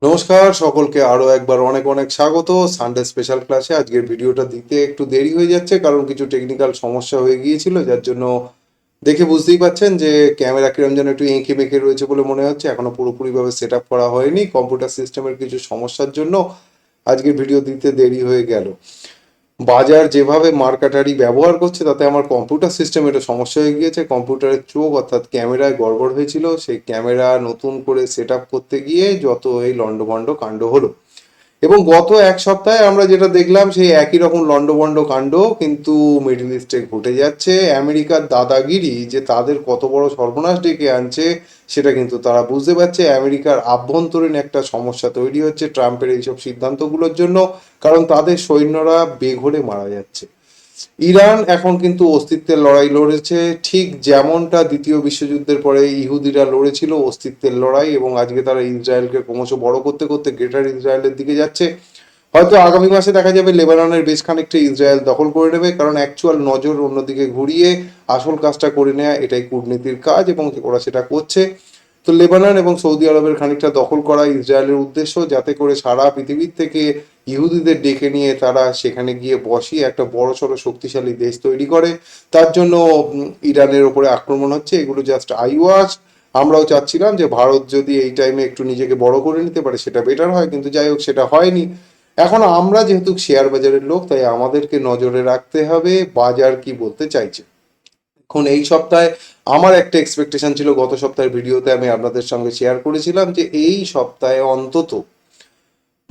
নমস্কার সকলকে আরো একবার অনেক অনেক স্বাগত সানডে স্পেশাল ক্লাসে। আজকের ভিডিওটা দিতে একটু দেরি হয়ে যাচ্ছে কারণ কিছু টেকনিক্যাল সমস্যা হয়ে গিয়েছিল, যার জন্য দেখে বুঝতেই পাচ্ছেন যে ক্যামেরা কিরম যেন একটু এঁকে বেঁকে রয়েছে বলে মনে হচ্ছে। এখনো পুরোপুরিভাবে সেট আপ করা হয়নি, কম্পিউটার সিস্টেমের কিছু সমস্যার জন্য আজকের ভিডিও দিতে দেরি হয়ে গেল। বাজার যেভাবে মার্কাটারি ব্যবহার করছে তাতে আমার কম্পিউটার সিস্টেমে একটা সমস্যা হয়ে গিয়েছে। কম্পিউটারের চোখ অর্থাৎ ক্যামেরায় গড়বড় হয়েছিল, সেই ক্যামেরা নতুন করে সেট আপ করতে গিয়ে যত এই লন্ডভন্ড কাণ্ড হলো। এবং গত এক সপ্তাহে আমরা যেটা দেখলাম সেই একই রকম লন্ডভন্ড কাণ্ড কিন্তু মিডল ইস্টে ঘটে যাচ্ছে। আমেরিকার দাদাগিরি যে তাদের কত বড় সর্বনাশ ডেকে আনছে সেটা কিন্তু তারা বুঝতে পারছে। আমেরিকার আভ্যন্তরীণ একটা সমস্যা তৈরি হচ্ছে ট্রাম্পের এইসব সিদ্ধান্তগুলোর জন্য, কারণ তাদের সৈন্যরা বেঘোরে মারা যাচ্ছে। ইরান এখন কিন্তু অস্তিত্বের লড়াই লড়েছে, ঠিক যেমনটা দ্বিতীয় বিশ্বযুদ্ধের পরে ইহুদিরা লড়েছিল অস্তিত্বের লড়াই, এবং আজকে তারা ইসরায়েলকে ক্রমশ বড় করতে করতে গ্রেটার ইসরায়েলের দিকে যাচ্ছে। হয়তো আগামী মাসে দেখা যাবে লেবাননের বেশ খানিকটা ইসরায়েল দখল করে নেবে, কারণ অ্যাকচুয়াল নজর অন্যদিকে ঘুরিয়ে আসল কাজটা করে নেওয়া এটাই কূটনীতির কাজ, এবং ওরা সেটা করছে। তো লেবানন এবং সৌদি আরবের খানিকটা দখল করা ইসরায়েলের উদ্দেশ্য, যাতে করে সারা পৃথিবীর থেকে ইহুদিদের ডেকে নিয়ে তারা সেখানে গিয়ে বসিয়ে একটা বড় সড়ো শক্তিশালী দেশ তৈরি করে। তার জন্য ইরানের ওপরে আক্রমণ হচ্ছে। এগুলো জাস্ট আইওয়াশ। আমরাও চাচ্ছিলাম যে ভারত যদি এই টাইমে একটু নিজেকে বড় করে নিতে পারে সেটা বেটার হয়, কিন্তু যাই হোক সেটা হয়নি। এখন আমরা যেহেতু শেয়ার বাজারের লোক, তাই আমাদেরকে নজরে রাখতে হবে বাজার কি বলতে চাইছে। এখন এই সপ্তাহে আমার একটা এক্সপেকটেশন ছিল, গত সপ্তাহের ভিডিওতে আমি আপনাদের সঙ্গে শেয়ার করেছিলাম যে এই সপ্তাহে অন্তত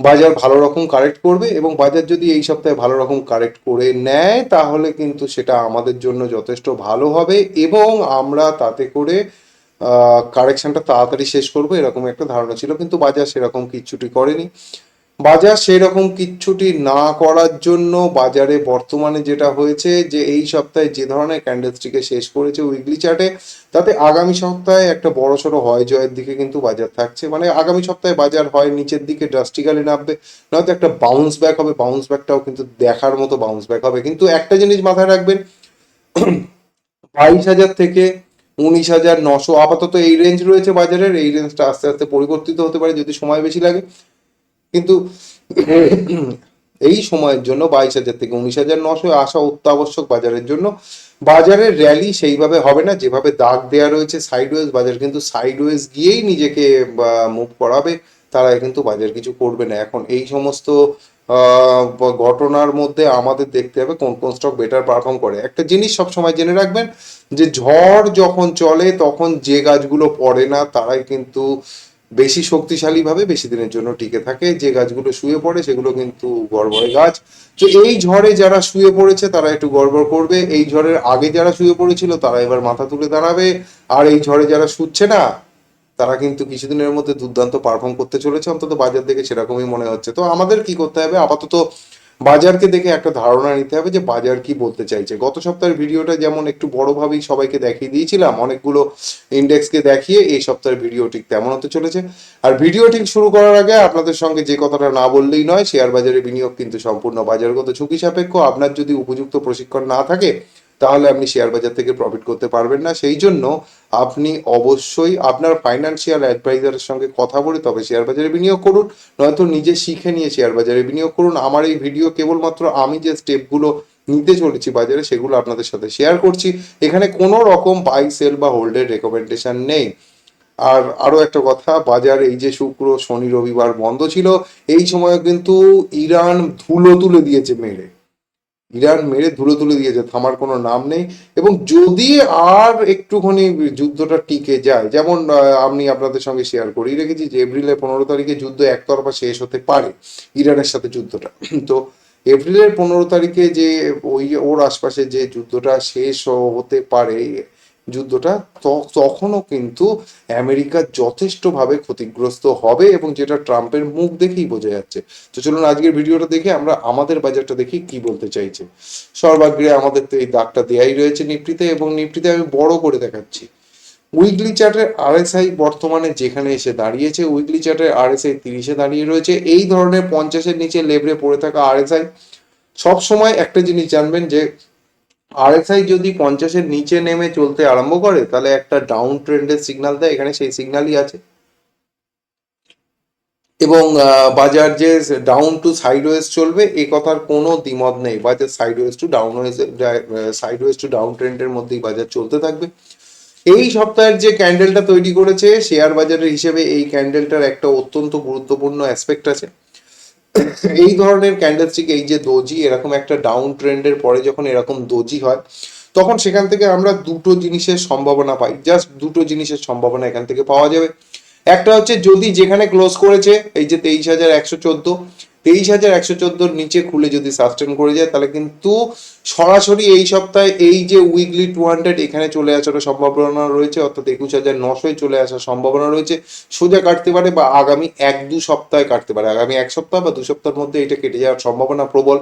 বাজার ভালো রকম কারেক্ট করবে, এবং বাজার যদি এই সপ্তাহে ভালো রকম কারেক্ট করে নেয় তাহলে কিন্তু সেটা আমাদের জন্য যথেষ্ট ভালো হবে, এবং আমরা তাতে করে কারেকশনটা তাড়াতাড়ি শেষ করবো এরকম একটা ধারণা ছিল। কিন্তু বাজার সেরকম কিচ্ছুটি করেনি। বাজার সেই রকম কিচ্ছুটি না করার জন্য বাজারে বর্তমানে যেটা হয়েছে যে এই সপ্তাহে যে ধরনের ক্যান্ডেলস্টিকে শেষ করেছে উইকলি চার্টে, তাতে আগামী সপ্তাহে একটা বড়সড় হয় জয়ের দিকে কিন্তু বাজার থাকছে। মানে আগামী সপ্তাহে বাজার হয় নিচের দিকে ড্রাস্টিক্যালি নামবে, নয়তো একটা বাউন্স ব্যাক হবে। বাউন্স ব্যাকটাও কিন্তু দেখার মতো বাউন্স ব্যাক হবে। কিন্তু একটা জিনিস মাথায় রাখবেন, 22,000 থেকে 19,900 আপাতত এই রেঞ্জ রয়েছে বাজারের। এই রেঞ্জটা আস্তে আস্তে পরিবর্তিত হতে পারে যদি সময় বেশি লাগে, কিন্তু এই সময়ের জন্য 22,000 থেকে 19,900 আসা অত্যাবশ্যক বাজারের জন্য। বাজারের র্যালি সেইভাবে হবে না যেভাবে দাগ দেওয়া রয়েছে সাইডওয়েজ। বাজার কিন্তু সাইডওয়েজ গিয়েই নিজেকে মুভ করাবে, তারা কিন্তু বাজার কিছু করবে না। এখন এই সমস্ত ঘটনার মধ্যে আমাদের দেখতে হবে কোন কোন স্টক বেটার পারফর্ম করে। একটা জিনিস সবসময় জেনে রাখবেন যে ঝড় যখন চলে তখন যে গাছগুলো পড়ে না তারাই কিন্তু বেশি শক্তিশালীভাবে বেশি দিনের জন্য টিকে থাকে। যে গাছগুলো শুয়ে পড়ে সেগুলো কিন্তু গড়বড়ে গাছ। তো এই ঝড়ে যারা শুয়ে পড়েছে তারা একটু গড়বড় করবে, এই ঝড়ের আগে যারা শুয়ে পড়েছিল তারা এবার মাথা তুলে দাঁড়াবে, আর এই ঝড়ে যারা শুচ্ছে না তারা কিন্তু কিছুদিনের মধ্যে দুর্দান্ত পারফর্ম করতে চলেছে, অন্তত বাজার দেখে সেরকমই মনে হচ্ছে। তো আমাদের কি করতে হবে, আপাতত বাজারকে দেখে একটা ধারণা নিতে হবে যে বাজার কি বলতে চাইছে। গত সপ্তাহের ভিডিওটা যেমন একটু বড়ভাবেই সবাইকে দেখিয়ে দিয়েছিলাম, অনেকগুলো ইন্ডেক্সকে দেখিয়ে, এই সপ্তাহের ভিডিও ঠিক তেমন হতে চলেছে। আর ভিডিও ঠিক শুরু করার আগে আপনাদের সঙ্গে যে কথাটা না বললেই নয়, শেয়ার বাজারে বিনিয়োগ কিন্তু সম্পূর্ণ বাজারগত ঝুঁকি সাপেক্ষ। আপনার যদি উপযুক্ত প্রশিক্ষণ না থাকে তাহলে আপনি শেয়ার বাজার থেকে প্রফিট করতে পারবেন না। সেই জন্য আপনি অবশ্যই আপনার ফাইন্যান্সিয়াল অ্যাডভাইজারের সঙ্গে কথা বলে তবে শেয়ার বাজারে বিনিয়োগ করুন, নয়তো নিজে শিখে নিয়ে শেয়ার বাজারে বিনিয়োগ করুন। আমার এই ভিডিও কেবলমাত্র আমি যে স্টেপগুলো নিতে চলেছি বাজারে সেগুলো আপনাদের সাথে শেয়ার করছি। এখানে কোনো রকম বাই সেল বা হোল্ডের রেকমেন্ডেশন নেই। আর আরো একটা কথা, বাজার এই যে শুক্র শনি রবিবার বন্ধ ছিল, এই সময় কিন্তু ইরান ধুলো তুলে দিয়েছে মেরে। ইরান মেরে ধুলো তুলে দিয়েছে, থামার কোনো নাম নেই। এবং যদি আর একটুখানি যুদ্ধটা টিকে যায়, যেমন আমি আপনাদের সঙ্গে শেয়ার করেই রেখেছি যে এপ্রিলের 15 তারিখে যুদ্ধ একতরফা শেষ হতে পারে ইরানের সাথে যুদ্ধটা। তো এপ্রিলের 15 তারিখে যে ওই ওর আশপাশে যে যুদ্ধটা শেষ হতে পারে, যুদ্ধটা তখনও কিন্তু আমেরিকা যথেষ্টভাবে ক্ষতিগ্রস্ত হবে, এবং যেটা ট্রাম্পের মুখ দেখেই বোঝা যাচ্ছে। তো চলুন আজকের ভিডিওটা দেখে আমরা আমাদের বাজারটা দেখি কি বলতে চাইছে। সর্বাগ্রে আমাদের তো এই দাগটা দেয়াই রয়েছে নিফটিতে, এবং নিফটিতে আমি বড় করে দেখাচ্ছি। উইকলি চার্টের আরএসআই বর্তমানে যেখানে এসে দাঁড়িয়েছে, উইকলি চার্টের আরএসআই 30-এ দাঁড়িয়ে রয়েছে। এই ধরনের 50-এর নিচে লেভরে পড়ে থাকা আরএসআই, সব সময় একটা জিনিস জানবেন যে আরএসআই যদি 50-এর নিচে নেমে চলতে আরম্ভ করে তাহলে একটা ডাউন ট্রেন্ডের সিগন্যাল দেয়, এখানে সেই সিগন্যালই আছে। এবং বাজার যে ডাউন টু সাইডওয়েজ চলবে এ কথার কোনো দ্বিমত নেই। বাজার সাইডওয়েজ টু ডাউন ট্রেন্ডের মধ্যেই বাজার চলতে থাকবে। এই সপ্তাহের যে ক্যান্ডেলটা তৈরি করেছে শেয়ার বাজারের হিসেবে, এই ক্যান্ডেলটার একটা অত্যন্ত গুরুত্বপূর্ণ অ্যাসপেক্ট আছে। এই ধরনের ক্যান্ডেলস্টিক, এই যে দোজি, এরকম একটা ডাউন ট্রেন্ডের পরে যখন এরকম দোজি হয়, তখন সেখান থেকে আমরা দুটো জিনিসের সম্ভাবনা পাই। জাস্ট দুটো জিনিসের সম্ভাবনা এখান থেকে পাওয়া যাবে। একটা হচ্ছে যদি যেখানে ক্লোজ করেছে এই যে 23,114, 23,114 নিচে খুলে যদি সাস্টেন করে যায়, তাহলে কিন্তু সরাসরি এই সপ্তাহে এই যে উইকলি 200 এখানে চলে আসার সম্ভাবনা রয়েছে, অর্থাৎ 21,900 চলে আসার সম্ভাবনা রয়েছে। সোজা কাটতে পারে বা আগামী 1-2 সপ্তাহে কাটতে পারে, আগামী 1 সপ্তাহ বা 2 সপ্তাহের মধ্যে এটা কেটে যাওয়ার সম্ভাবনা প্রবল।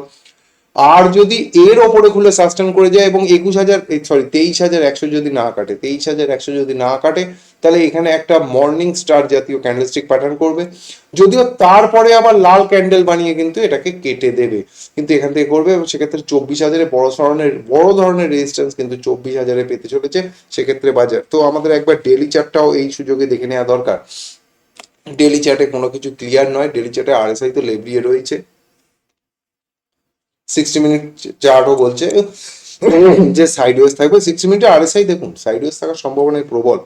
আর যদি এর ওপরে খুলে সাস্টেন করে যায় এবং 23,100 যদি না কাটে, 23,100 যদি না কাটে, তাহলে এখানে একটা মর্নিং স্টার জাতীয় ক্যান্ডেলস্টিক প্যাটার্ন করবে। যদিও তারপরে আবার লাল ক্যান্ডেল বানিয়ে কিন্তু এটাকে কেটে দেবে, কিন্তু এখান থেকে করবে এবং সেক্ষেত্রে 24,000-এ বড় ধরনের রেজিস্ট্যান্স কিন্তু 24,000-এ পেতে চলেছে সেক্ষেত্রে বাজার। তো আমাদের একবার ডেলি চার্টটাও এই সুযোগে দেখে নেওয়া দরকার। ডেলি চার্টে কোনো কিছু ক্লিয়ার নয়, ডেলি চার্টে আরএসআই তো লেবড়িয়ে রয়েছে। 60 মিনিট চার্টও বলছে যে সাইডওয়েজ থাকবে। 60 মিনিটে আরএসআই দেখুন সাইডওয়েজ থাকার সম্ভাবনা প্রবল।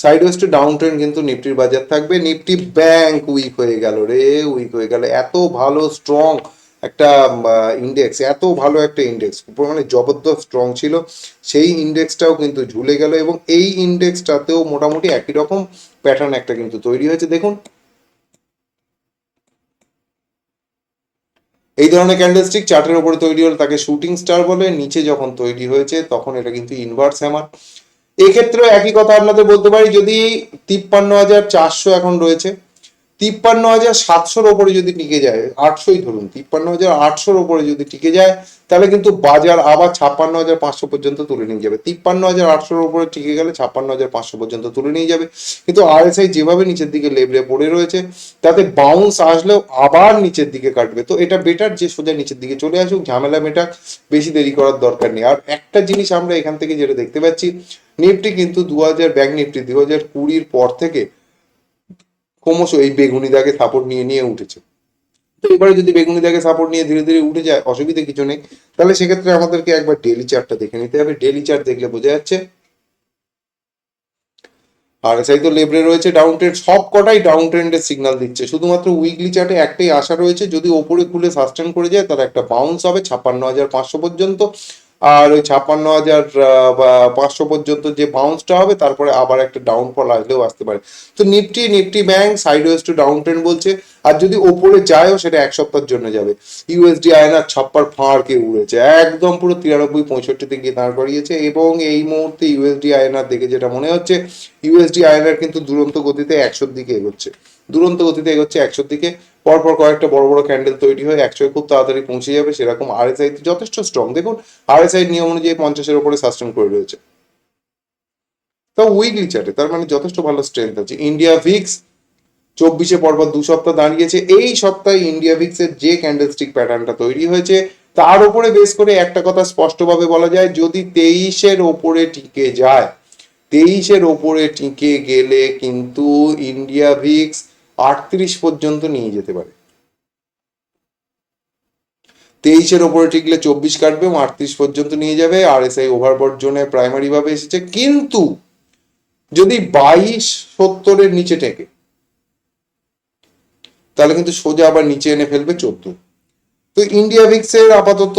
সাইডওয়েজ টু ডাউন ট্রেন্ড কিন্তু নিফটির বাজার থাকবে। নিফটি ব্যাংক উইক হয়ে গেল রে, উইক হয়ে গেল। এত ভালো স্ট্রং একটা ইন্ডেক্স, এত ভালো একটা ইন্ডেক্স, মানে জবরদস্ত স্ট্রং ছিল, সেই ইন্ডেক্সটাও কিন্তু ঝুলে গেল। এবং এই ইন্ডেক্সটাতেও মোটামুটি একই রকম প্যাটার্ন একটা কিন্তু তৈরি হয়েছে। দেখুন এই ধরনের ক্যান্ডেলস্টিক চার্টের উপরে তৈরি হলে তাকে শুটিং স্টার বলে, নিচে যখন তৈরি হয়েছে তখন এটা কিন্তু ইনভার্স হ্যামার। এক্ষেত্রে একই কথা আপনাদের বলতে পারি, যদি 53,400 এখন রয়েছে, 53,700-র ওপরে যদি টিকে যায়, 800ই ধরুন, 53,800-র ওপরে যদি টিকে যায়, তাহলে কিন্তু বাজার আবার 56,500 পর্যন্ত তুলে নিয়ে যাবে। 53,800-র ওপরে টিকে গেলে 56,500 পর্যন্ত তুলে নিয়ে যাবে। কিন্তু আরএসআই যেভাবে নিচের দিকে লেবড়ে পড়ে রয়েছে, তাতে বাউন্স আসলেও আবার নিচের দিকে কাটবে। তো এটা বেটার যে সোজা নিচের দিকে চলে আসুক, ঝামেলা মেটাক, বেশি দেরি করার দরকার নেই। আর একটা জিনিস আমরা এখান থেকে যেটা দেখতে পাচ্ছি, নিফটি কিন্তু ব্যাংক নিফটি 2020-র পর থেকে ক্রমশ এই বেগুনি দাগে সাপোর্ট নিয়ে নিয়ে উঠেছে। তো এবারে যদি বেগুনি দাগে সাপোর্ট নিয়ে ধীরে ধীরে উঠে যায়, অসুবিধা কিছু নেই। তাহলে সেক্ষেত্রে আমাদেরকে একবার ডেলি চার্টটা দেখে নিতে হবে। ডেলি চার্ট দেখলে বোঝা যাচ্ছে আরএসআই তো লেবরে রয়েছে ডাউন ট্রেন্ড, সব কটাই ডাউন ট্রেন্ডের সিগন্যাল দিচ্ছে। শুধুমাত্র উইকলি চার্টে একটাই আশা রয়েছে, যদি ওপরে খুলে সাস্টেন করে যায় তার একটা বাউন্স হবে 56,500 পর্যন্ত। আর ওই 56,500 পর্যন্ত যে বাউন্সটা হবে, তারপরে আবার একটা ডাউনফল আসলেও আসতে পারে। তো Nifty bank sideways to down trend বলছে। আর যদি ওপরে যায়ও সেটা 1 সপ্তাহের জন্য যাবে। ইউএসডি আয়নার ছাপ্পার ফাঁড়কে উড়েছে, একদম পুরো 93-65 গিয়ে দাঁড় করিয়েছে। এবং এই মুহূর্তে ইউএসডি আয়নার দেখে যেটা মনে হচ্ছে, ইউএসডি আয়নার কিন্তু দুরন্ত গতিতে 100-র দিকে এগোচ্ছে, দুরন্ত গতিতে এগোচ্ছে 100-র দিকে। পরপর কয়েকটা বড় বড় ক্যান্ডেল তৈরি হয়ে 100-এ খুব তাড়াতাড়ি পৌঁছে যাবে। সেরকম আরএসআই যথেষ্ট স্ট্রং। দেখুন আরএসআই নিয়ম অনুযায়ী 50-এর উপরে সাস্টেন করে রয়েছে, তো উইকলি চার্টে তার মানে যথেষ্ট ভালো স্ট্রেংথ আছে। ইন্ডিয়া ভিক্স 24-এ পরপর 2 সপ্তাহ দাঁড়িয়েছে। এই সপ্তাহে ইন্ডিয়া ভিক্সের যে ক্যান্ডেলস্টিক প্যাটার্নটা তৈরি হয়েছে, তার উপরে বেস করে একটা কথা স্পষ্টভাবে বলা যায়, যদি 23-এর ওপরে টিকে যায়, 23-এর ওপরে টিকে গেলে কিন্তু ইন্ডিয়া ভিক্স 38 পর্যন্ত নিয়ে যেতে পারে। 23-এর ওপরে টিকলে 24 কাটবে এবং 38 পর্যন্ত নিয়ে যাবে। আরএসআই ওভারবট জোনে প্রাইমারি ভাবে এসেছে, কিন্তু যদি 2270-এর নিচে টেকে, তাহলে কিন্তু সোজা আবার নিচে এনে ফেলবে 14। তো ইন্ডিয়া ভিক্সের আপাতত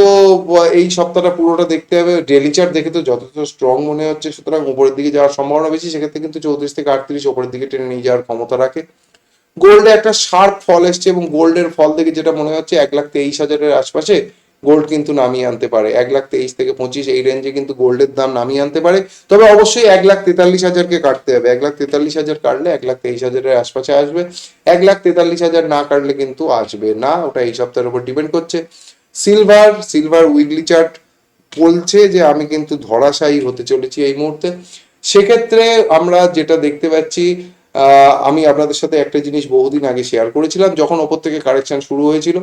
এই সপ্তাহটা পুরোটা দেখতে হবে। ডেলি চার্ট দেখে তো যথেষ্ট স্ট্রং মনে হচ্ছে, সুতরাং উপরের দিকে যাওয়ার সম্ভাবনা বেশি। সেক্ষেত্রে কিন্তু 34 থেকে 38 ওপরের দিকে টেনে নিয়ে যাওয়ার ক্ষমতা রাখে। গোল্ডে একটা শার্প ফল এসছে এবং গোল্ডের ফল দেখে যেটা মনে হচ্ছে 1,23,000-এর আশপাশে গোল্ড কিন্তু নামিয়ে আনতে পারে। 1,23,000 থেকে 25 এই রেঞ্জে কিন্তু গোল্ডের দাম নামিয়ে আনতে পারে। তবে অবশ্যই 1,43,000-কে কাটতে হবে। 1,43,000 কাটলে 1,23,000-এর আশপাশে আসবে। 1,43,000 না কাটলে কিন্তু আসবে না, ওটা এই সপ্তাহের উপর ডিপেন্ড করছে। সিলভার উইকলি চার্ট বলছে যে আমি কিন্তু ধরাশায়ী হতে চলেছি এই মুহূর্তে। সেক্ষেত্রে আমরা যেটা দেখতে পাচ্ছি, আমি আপনাদের সাথে একটা জিনিস বহুদিন আগে শেয়ার করেছিলাম, যখন ওপর থেকে কারেকশন শুরু হয়েছিল,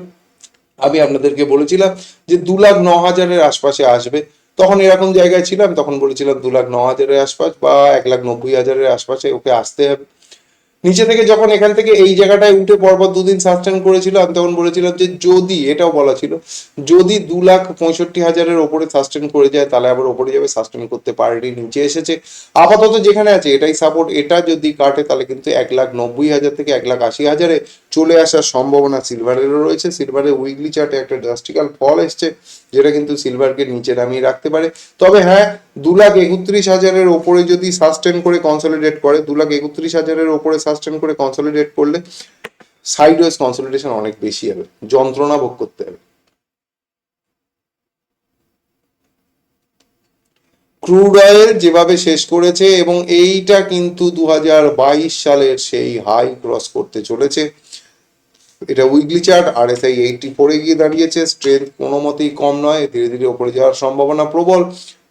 আমি আপনাদেরকে বলেছিলাম যে 2,09,000-এর আশপাশে আসবে। তখন এরকম জায়গায় ছিলাম, তখন বলেছিলাম 2,09,000-এর আশপাশ বা 1,90,000-এর আশপাশে ওকে আসতে হবে। নিচে থেকে যখন এখান থেকে এই জায়গাটায় উঠে পরপর দুদিন সাস্টেন করেছিল, আমি তখন বলেছিলাম যে যদি, এটাও বলা ছিল, যদি 2,65,000-এর ওপরে সাস্টেন করে যায় তাহলে আবার ওপরে যাবে। সাস্টেন করতে পারেনি, নিচে এসেছে। আপাতত যেখানে আছে এটাই সাপোর্ট। এটা যদি কাটে তাহলে কিন্তু 1,90,000 থেকে 1,80,000-এ চলে আসার সম্ভাবনা সিলভারেরও রয়েছে। সিলভারের উইকলি চার্টে একটা ড্রাস্টিক্যাল ফল এসছে, যেটা কিন্তু সিলভারকে নিচে নামিয়ে রাখতে পারে। তবে হ্যাঁ, 2,31,000-এর ওপরে যদি সাস্টেন করে কনসলিডেট করে, 2,31,000-এর ওপরে সাস্টেন করে কনসলিডেট করলে সাইডওয়েজ কনসলিডেশন অনেক বেশি হবে, যন্ত্রণা ভোগ করতে হবে। ক্রুড অয়েল যেভাবে শেষ করেছে, এবং এইটা কিন্তু 2022 সালের সেই হাই ক্রস করতে চলেছে। এটা উইকলি চার্ট, RSI 84-এ গিয়ে দাঁড়িয়েছে। স্ট্রেংথ কোনো মতেই কম নয়, ধীরে ধীরে ওপরে যাওয়ার সম্ভাবনা প্রবল।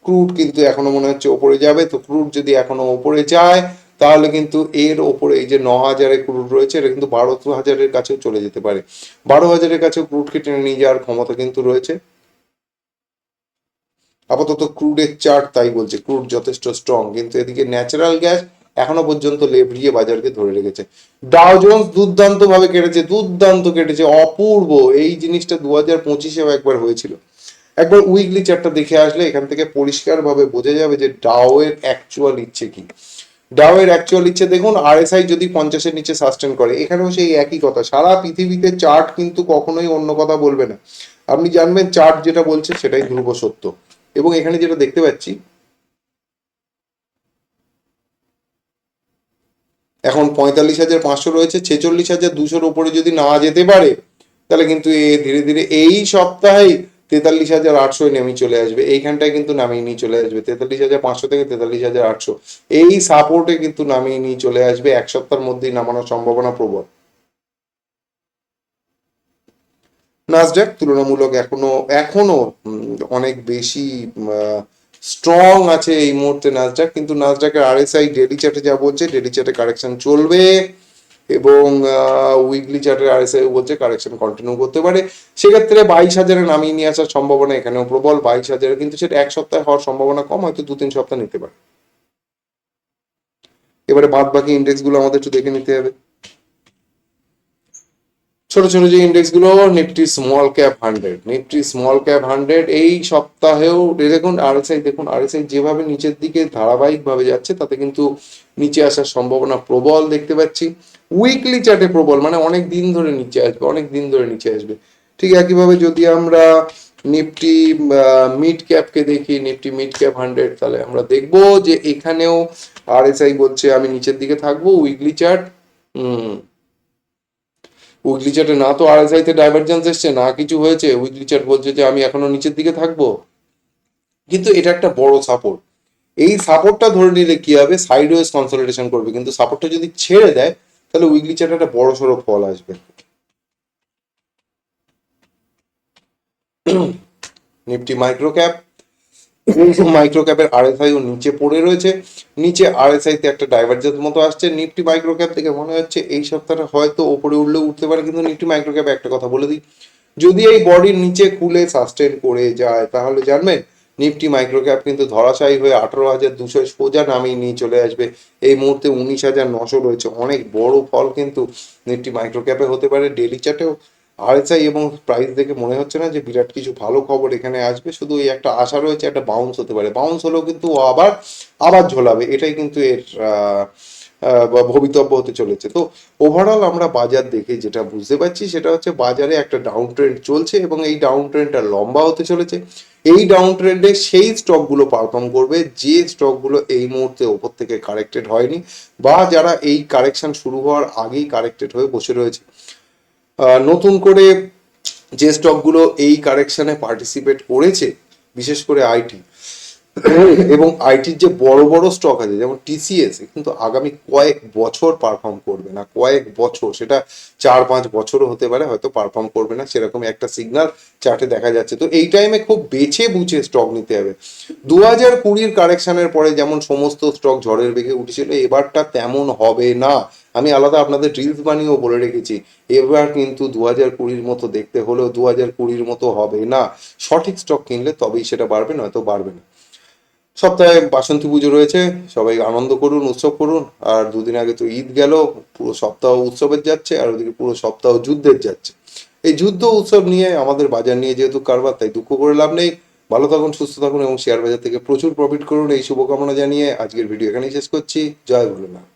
ক্রুড কিন্তু এখনো মনে হচ্ছে ওপরে যাবে। তো ক্রুড যদি এখনো ওপরে যায় তাহলে কিন্তু এর ওপরে এই যে 9,000-এ ক্রুড রয়েছে, এটা কিন্তু 12,000-এর কাছেও চলে যেতে পারে। 12,000-এর কাছেও ক্রুডকে টেনে নিয়ে যাওয়ার ক্ষমতা কিন্তু রয়েছে। আপাতত ক্রুডের চার্ট তাই বলছে, ক্রুড যথেষ্ট স্ট্রং। কিন্তু এদিকে ন্যাচারাল গ্যাস এখনো পর্যন্ত লেভরিয়ে বাজারকে ধরে রেখেছে। ডাও জোন্স দুর্দান্ত ভাবে কেটেছে, দুর্দান্ত কেটেছে, অপূর্ব। এই জিনিসটা 2025-এও একবার হয়েছিল। একবার উইকলি চার্টটা দেখে আসলে এখান থেকে পরিষ্কারভাবে বোঝা যাবে যে ডাও এর অ্যাকচুয়াল ইচ্ছে কি। ডাও এর অ্যাকচুয়াল ইচ্ছে দেখুন, RSI যদি 50-এর নিচে সাস্টেন করে, এখানেও সেই একই কথা। সারা পৃথিবীতে চার্ট কিন্তু কখনোই অন্য কথা বলবে না। আপনি জানবেন চার্ট যেটা বলছে সেটাই ধ্রুব সত্য। এবং এখানে যেটা দেখতে পাচ্ছি, এখন 45,500 রয়েছে, 46,200-র উপরে যদি না যেতে পারে তাহলে কিন্তু এ ধীরে ধীরে এই সপ্তাহেই 43,800 নেমে চলে আসবে। এইখানটায় কিন্তু নামিয়ে নিয়ে চলে আসবে 43,500 থেকে 43,800। এই সাপোর্টে কিন্তু নামিয়ে নিয়ে চলে আসবে, এক সপ্তাহের মধ্যেই নামানোর সম্ভাবনা প্রবল। নাসডাক তুলনামূলক এখনো এখনো অনেক বেশি স্ট্রং আছে এই মুহূর্তে নাসডাক। কিন্তু নাসডাকের RSI ডেলি চার্টে যা বলছে, ডেলি চার্টে কারেকশন চলবে, এবং উইকলি চার্টের RSI বলছে কারেকশন কন্টিনিউ করতে পারে। সেক্ষেত্রে 22,000-এ নামিয়ে নিয়ে আসার সম্ভাবনা এখানেও প্রবল। 22,000-এ কিন্তু সেটা এক সপ্তাহে হওয়ার সম্ভাবনা কম, হয়তো 2-3 সপ্তাহ নিতে পারে। এবারে বাদ বাকি ইন্ডেক্স গুলো আমাদের একটু দেখে নিতে হবে। ছোট ছোট যে ইন্ডেক্স গুলো, Nifty small cap 100, Nifty small cap 100 এই সপ্তাহেও দেখুন RSI, দেখুন RSI যেভাবে নিচের দিকে ধারাবাহিক ভাবে যাচ্ছে তাতে কিন্তু নিচে আসার সম্ভাবনা প্রবল দেখতে পাচ্ছি। উইকলি চার্টে প্রবল, মানে অনেক দিন ধরে নিচে আসবে, অনেক দিন ধরে নিচে আসবে। ঠিক একইভাবে যদি আমরা নিফটি মিড ক্যাপকে দেখি, নিফটি মিড ক্যাপ 100, তাহলে আমরা দেখবো যে এখানেও RSI বলছে আমি নিচের দিকে থাকবো। উইকলি চার্ট, উইকলি চার্টে না তো RSI তে ডাইভারজেন্স এসছে, না কিছু হয়েছে। উইকলি চার্ট বলছে যে আমি এখনো নিচের দিকে থাকবো, কিন্তু এটা একটা বড় সাপোর্ট। এই সাপোর্টটা ধরে নিলে কি হবে, সাইডওয়েজ কনসলিডেশন করবে। কিন্তু সাপোর্টটা যদি ছেড়ে দেয় তাহলে উইকলি চার্টে একটা বড় সড়ো ফল আসবে। নিফটি মাইক্রো ক্যাপ, মাইক্রো ক্যাপের RSI ও নিচে পড়ে রয়েছে। নিচে RSI তে একটা ডাইভারজেন্স মতো আসছে। নিফটি মাইক্রো ক্যাপ থেকে মনে হচ্ছে এই সপ্তাহটা হয়তো ওপরে উঠলেও উঠতে পারে। কিন্তু নিফটি মাইক্রো ক্যাপে একটা কথা বলে দিই, যদি এই বডির নিচে খুলে সাস্টেন করে যায় তাহলে জানবেন নিফটি মাইক্রো ক্যাপ কিন্তু ধরাশায়ী হয়ে 18,200 সোজা নামিয়ে নিয়ে চলে আসবে। এই মুহূর্তে 19,900 রয়েছে, অনেক বড় ফল কিন্তু নিফটি মাইক্রো ক্যাপে হতে পারে। ডেলি চার্টেও RSI এবং প্রাইস দেখে মনে হচ্ছে না যে বিরাট কিছু ভালো খবর এখানে আসবে। শুধু এই একটা আশা রয়েছে, একটা বাউন্স হতে পারে। বাউন্স হলেও কিন্তু আবার আবার ঝোলাবে, এটাই কিন্তু এর ভবিতব্য হতে চলেছে। তো ওভারঅল আমরা বাজার দেখে যেটা বুঝতে পারছি সেটা হচ্ছে বাজারে একটা ডাউন ট্রেন্ড চলছে, এবং এই ডাউন ট্রেন্ডটা লম্বা হতে চলেছে। এই ডাউন ট্রেন্ডে সেই স্টকগুলো পারফর্ম করবে যে স্টকগুলো এই মুহূর্তে ওপর থেকে কারেক্টেড হয়নি, বা যারা এই কারেকশন শুরু হওয়ার আগেই কারেক্টেড হয়ে বসে রয়েছে। নতুন করে যে স্টকগুলো এই কারেকশনে পার্টিসিপেট করেছে, বিশেষ করে আইটি, এবং আইটির যে বড় বড় স্টক আছে যেমন TCS, কিন্তু আগামী কয়েক বছর পারফর্ম করবে না, কয়েক বছর, সেটা 4-5 বছরও হতে পারে, হয়তো পারফর্ম করবে না, সেরকম একটা সিগন্যাল চার্টে দেখা যাচ্ছে। তো এই টাইমে খুব বেছে বুঝে স্টক নিতে হবে। 2020-র কারেকশনের পরে যেমন সমস্ত স্টক ঝড়ের বেগে উঠেছিল, এবারটা তেমন হবে না। আমি আলাদা আপনাদের রিলস বানিয়েও বলে রেখেছি, এবার কিন্তু 2020-র মতো দেখতে হলেও 2020-র মতো হবে না। সঠিক স্টক কিনলে তবেই সেটা বাড়বে, নয়তো বাড়বে না। সপ্তাহে বাসন্তী পুজো রয়েছে, সবাই আনন্দ করুন, উৎসব করুন। আর দুদিন আগে তো ঈদ গেল, পুরো সপ্তাহ উৎসবের যাচ্ছে, আর ওদিকে পুরো সপ্তাহ যুদ্ধের যাচ্ছে। এই যুদ্ধ উৎসব নিয়ে আমাদের বাজার নিয়ে যেহেতু কারবার, তাই দুঃখ করে লাভ নেই। ভালো থাকুন, সুস্থ থাকুন এবং শেয়ার বাজার থেকে প্রচুর প্রফিট করুন, এই শুভকামনা জানিয়ে আজকের ভিডিও এখানেই শেষ করছি। জয় ভোলেনাথ।